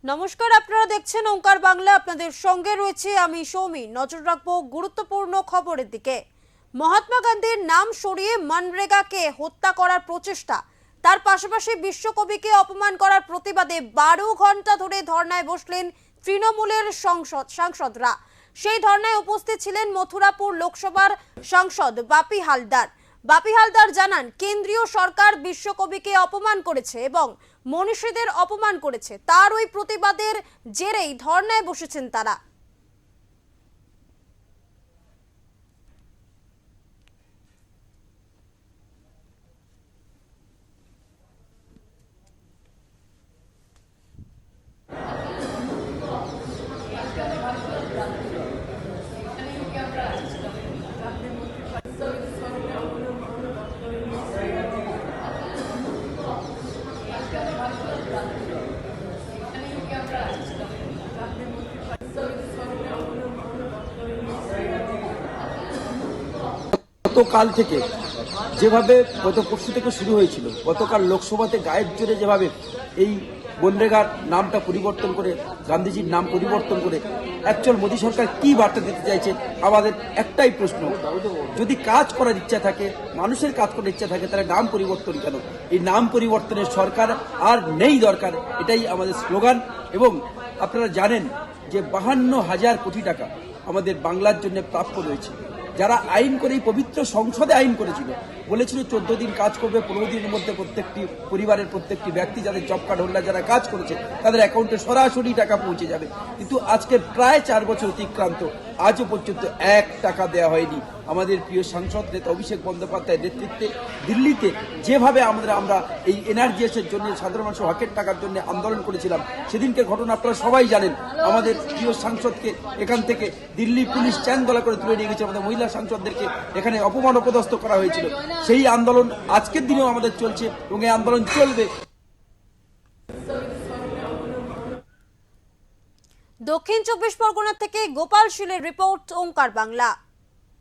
নমস্কার, আপনারা দেখছেন ওঙ্কার বাংলা। আপনাদের সঙ্গে রয়েছে আমি সৌমি। নজর রাখবো গুরুত্বপূর্ণ খবরের দিকে। মহাত্মা গান্ধীর নাম সরিয়ে মনরেগাকে হত্যা করার প্রচেষ্টা, তার পাশাপাশি বিশ্বকবিকে অপমান করার প্রতিবাদে 12 ঘন্টা ধরে ধর্নায় বসলেন তৃণমূলের সাংসদরা। সেই ধর্নায় উপস্থিত ছিলেন মথুরাপুর লোকসভার সাংসদ বাপি হালদার। বাপি হালদার জানান, কেন্দ্রীয় সরকার বিশ্বকবিকে অপমান করেছে এবং মনীষীদের অপমান করেছে, তার ওই প্রতিবাদের জেরেই ধর্নায় বসেছেন তারা। গতকাল থেকে যেভাবে গত পরশু থেকে শুরু হয়েছিল, গতকাল লোকসভাতে গায়ের জোরে যেভাবে এই মনরেগার নামটা পরিবর্তন করে গান্ধীজির নাম পরিবর্তন করে অ্যাকচুয়াল মোদী সরকার কি বার্তা দিতে চাইছে, আমাদের একটাই প্রশ্ন, যদি কাজ করার ইচ্ছা থাকে, মানুষের কাজ করার ইচ্ছা থাকে, তাহলে নাম পরিবর্তন কেন? এই নাম পরিবর্তনের সরকার আর নেই দরকার, এটাই আমাদের স্লোগান। এবং আপনারা জানেন যে 52,000 কোটি টাকা আমাদের বাংলার জন্য প্রাপ্য রয়েছে। যারা আইন করে এই পবিত্র সংসদে আইন করেছিল, বলেছিল 14 দিন কাজ করবে, 15 দিনের মধ্যে প্রত্যেকটি পরিবারের প্রত্যেকটি ব্যক্তি যাদের জব কার্ড হোল্ডার যারা কাজ করেছে তাদের অ্যাকাউন্টে সরাসরি টাকা পৌঁছে যাবে। কিন্তু আজকে প্রায় 4 বছর অতিক্রান্ত, আজও পর্যন্ত 1 টাকা দেওয়া হয়নি। আমাদের প্রিয় সাংসদ নেতা অভিষেক বন্দ্যোপাধ্যায়ের নেতৃত্বে দিল্লিতে যেভাবে আমরা এই এনআরজিএসের জন্য, সাধারণ মানুষের হকের টাকার জন্য আন্দোলন করেছিলাম, সেদিনকে ঘটনা আপনারা সবাই জানেন। আমাদের প্রিয় সাংসদকে এখান থেকে দিল্লি পুলিশ চ্যাংদোলা করে তুলে নিয়ে গেছে, আমাদের মহিলা সাংসদদেরকে এখানে অপমান অপদস্থ করা হয়েছিল। সেই আন্দোলন আজকের দিনেও আমাদের চলছে এবং এই আন্দোলন চলবে। দক্ষিণ 24 পরগনা থেকে গোপাল শীলের রিপোর্ট, ওঙ্কার বাংলা।